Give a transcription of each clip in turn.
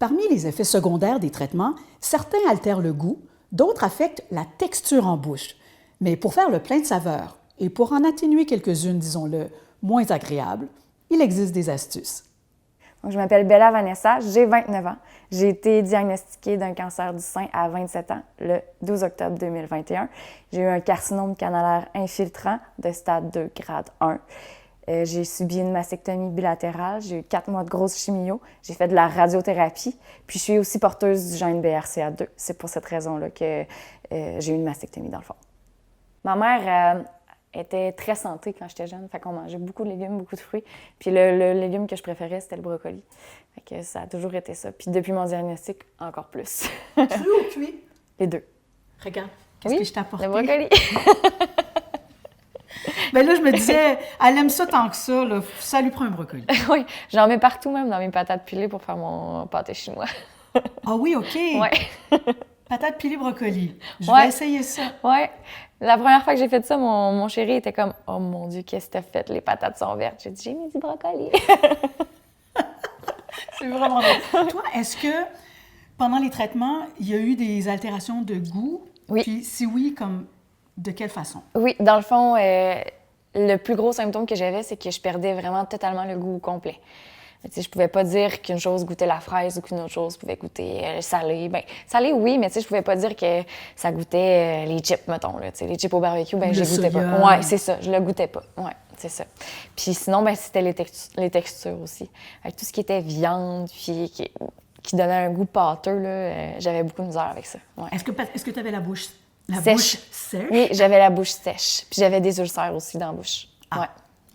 Parmi les effets secondaires des traitements, certains altèrent le goût, d'autres affectent la texture en bouche. Mais pour faire le plein de saveurs et pour en atténuer quelques-unes, disons-le, moins agréables, il existe des astuces. Donc, je m'appelle Bella Vanessa, j'ai 29 ans. J'ai été diagnostiquée d'un cancer du sein à 27 ans, le 12 octobre 2021. J'ai eu un carcinome canalaire infiltrant de stade 2, grade 1. J'ai subi une mastectomie bilatérale, j'ai eu 4 mois de grosse chimio, j'ai fait de la radiothérapie, puis je suis aussi porteuse du gène BRCA2. C'est pour cette raison-là que j'ai eu une mastectomie, dans le fond. Ma mère était très santé quand j'étais jeune, fait qu'on mangeait beaucoup de légumes, beaucoup de fruits. Puis le légume que je préférais, c'était le brocoli. Fait que ça a toujours été ça. Puis depuis mon diagnostic, encore plus. Cru ou cuit? Les deux. Regarde, qu'est-ce que je t'ai apporté? Le brocoli. Bien là, je me disais, elle aime ça tant que ça, là, ça lui prend un brocoli. Oui, j'en mets partout, même dans mes patates pilées pour faire mon pâté chinois. Ah oui, OK. Oui. Patates pilées brocoli. Je vais essayer ça. Oui. La première fois que j'ai fait ça, mon chéri était comme « Oh mon Dieu, qu'est-ce que t'as fait? Les patates sont vertes. » J'ai dit « J'ai mis du brocoli. » C'est vraiment drôle. Toi, est-ce que pendant les traitements, il y a eu des altérations de goût? Oui. Puis si oui, comme de quelle façon? Oui, dans le fond, le plus gros symptôme que j'avais, c'est que je perdais vraiment totalement le goût au complet. Je ne pouvais pas dire qu'une chose goûtait la fraise ou qu'une autre chose pouvait goûter salé. Bien, salé, oui, mais je ne pouvais pas dire que ça goûtait les chips, mettons. Là, les chips au barbecue, ben, je les goûtais pas. Oui, c'est ça, je le goûtais pas. Oui, c'est ça. Puis sinon, ben, c'était les textures aussi. Avec tout ce qui était viande, puis qui donnait un goût pâteux, là, j'avais beaucoup de misère avec ça. Ouais. Est-ce que tu avais la bouche sèche? Bouche sèche? Oui, j'avais la bouche sèche. Puis j'avais des ulcères aussi dans la bouche. Ah. Ouais.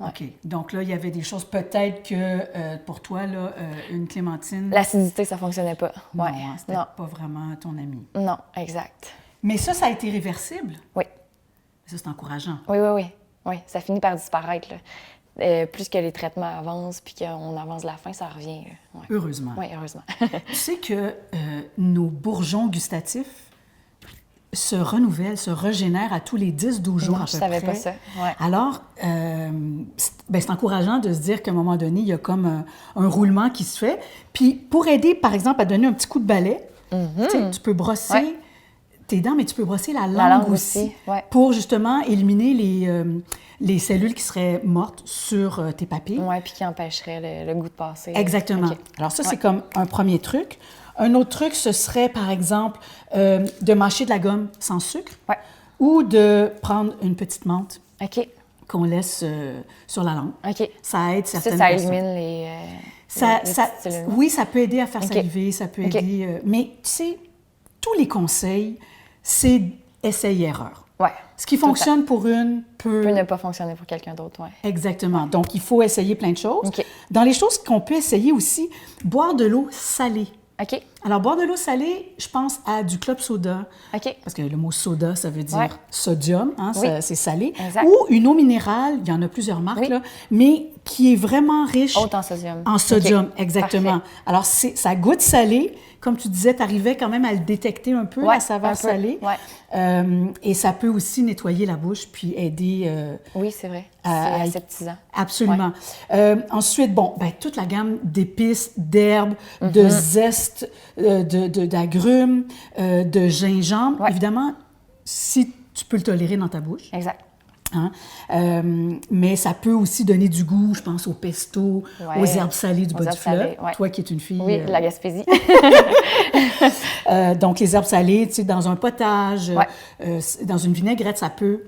OK. Donc là, il y avait des choses, peut-être que pour toi, là, une clémentine... L'acidité, ça fonctionnait pas. Non, Ouais. hein, c'était pas vraiment ton ami. Non, exact. Mais ça a été réversible? Oui. Ça, c'est encourageant. Oui, oui, oui. Oui, ça finit par disparaître, là. Plus que les traitements avancent puis qu'on avance la fin, ça revient. Ouais. Heureusement. Oui, heureusement. Tu sais que nos bourgeons gustatifs se renouvellent, se régénèrent à tous les 10-12 jours non, à peu près. Je savais pas ça. Ouais. Alors, c'est encourageant de se dire qu'à un moment donné, il y a comme un roulement qui se fait. Puis pour aider, par exemple, à donner un petit coup de balai, tu peux brosser tes dents, mais tu peux brosser la langue aussi pour justement éliminer les cellules qui seraient mortes sur tes papilles. Oui, puis qui empêcheraient le goût de passer. Exactement. Okay. Alors ça, c'est comme un premier truc. Un autre truc, ce serait, par exemple, de mâcher de la gomme sans sucre ou de prendre une petite menthe qu'on laisse sur la langue. Ça aide certaines ça personnes. élimine les oui, ça peut aider à faire saliver, ça peut aider... mais tu sais, tous les conseils, c'est essayer-erreur. Ouais. Ce qui fonctionne pour une peut ne pas fonctionner pour quelqu'un d'autre. Ouais. Exactement. Donc, il faut essayer plein de choses. Dans les choses qu'on peut essayer aussi, boire de l'eau salée. Alors, boire de l'eau salée, je pense à du club soda. Parce que le mot soda, ça veut dire sodium, hein, c'est salé. Exact. Ou une eau minérale, il y en a plusieurs marques, là, mais qui est vraiment riche. Haute en sodium. En sodium, exactement. Parfait. Alors, ça goûte salé. Comme tu disais, tu arrivais quand même à le détecter un peu, la saveur salée. Et ça peut aussi nettoyer la bouche puis aider... oui, c'est vrai. C'est aseptisant. Absolument. Ensuite, toute la gamme d'épices, d'herbes, de zestes, d'agrumes, de gingembre. Évidemment, si tu peux le tolérer dans ta bouche. Exact. Hein? Mais ça peut aussi donner du goût, je pense, au pesto, aux herbes salées du bas du fleuve. Toi qui es une fille... Oui, de la Gaspésie. Donc, les herbes salées, tu sais, dans un potage, dans une vinaigrette, ça peut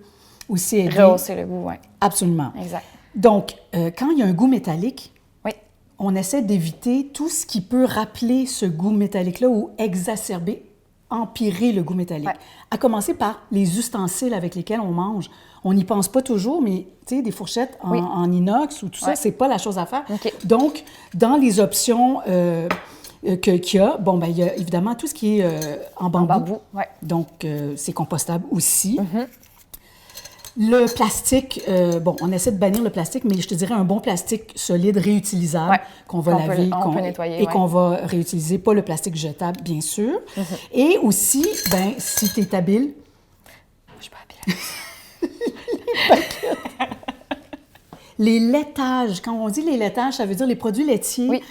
aussi aider. Rehausser le goût, oui. Absolument. Exact. Donc, quand il y a un goût métallique, on essaie d'éviter tout ce qui peut rappeler ce goût métallique-là ou exacerber, empirer le goût métallique. À commencer par les ustensiles avec lesquels on mange. On n'y pense pas toujours, mais tu sais, des fourchettes en inox ou tout ça, c'est pas la chose à faire. Donc, dans les options qu'il y a, il y a évidemment tout ce qui est en bambou. Donc, c'est compostable aussi. Le plastique, on essaie de bannir le plastique, mais je te dirais un bon plastique solide, réutilisable, qu'on va laver on peut nettoyer, et qu'on va réutiliser, pas le plastique jetable, bien sûr. Et aussi, si tu es habile... Je suis pas habile. Les laitages, quand on dit les laitages, ça veut dire les produits laitiers.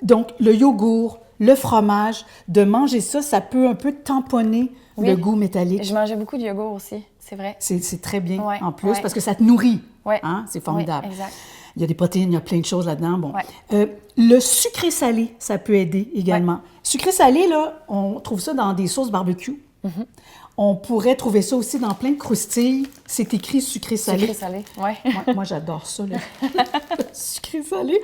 Donc, le yogourt, le fromage, de manger ça, ça peut un peu tamponner le goût métallique. Je mangeais beaucoup de yogourt aussi, c'est vrai. C'est très bien en plus parce que ça te nourrit. Hein? C'est formidable. Oui, exact. Il y a des protéines, il y a plein de choses là-dedans. Bon. Le sucré-salé, ça peut aider également. Sucré-salé, là, on trouve ça dans des sauces barbecue. On pourrait trouver ça aussi dans plein de croustilles. C'est écrit sucré-salé. Sucré-salé, oui. Moi, j'adore ça, le sucré-salé.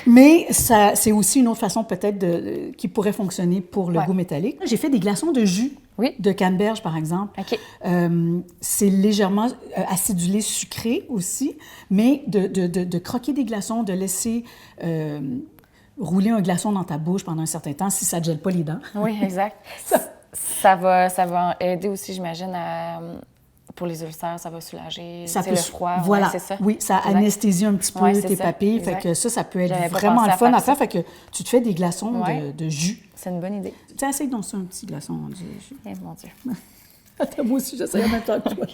Mais c'est aussi une autre façon peut-être qui pourrait fonctionner pour le goût métallique. J'ai fait des glaçons de jus de canneberge, par exemple. OK. C'est légèrement acidulé, sucré aussi, mais de croquer des glaçons, de laisser rouler un glaçon dans ta bouche pendant un certain temps si ça ne gèle pas les dents. Oui, exact. Ça va aider aussi, j'imagine, pour les ulcères, ça va soulager le froid. Voilà, c'est ça. Oui, ça anesthésie un petit peu tes papilles. Exact. Fait que ça peut être vraiment le fun à faire. Fait que tu te fais des glaçons de jus. C'est une bonne idée. Tu sais, essaye donc ça, un petit glaçon de jus. Eh, mon Dieu. Attends, moi aussi, j'essaye en même temps que toi.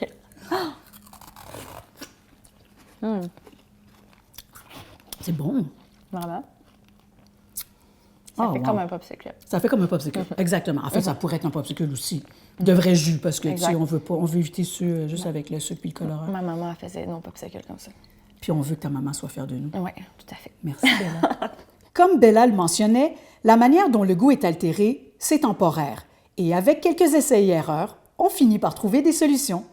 C'est bon. Vraiment. Ça fait comme un popsicle. Ça fait comme un popsicle, exactement. En fait, ça pourrait être un popsicle aussi, de vrai jus, parce que tu sais, on veut éviter ceux juste avec le sucre et le colorant. Ma maman elle faisait nos popsicles comme ça. Puis on veut que ta maman soit fière de nous. Oui, tout à fait. Merci, Bella. Comme Bella le mentionnait, la manière dont le goût est altéré, c'est temporaire. Et avec quelques essais et erreurs, on finit par trouver des solutions.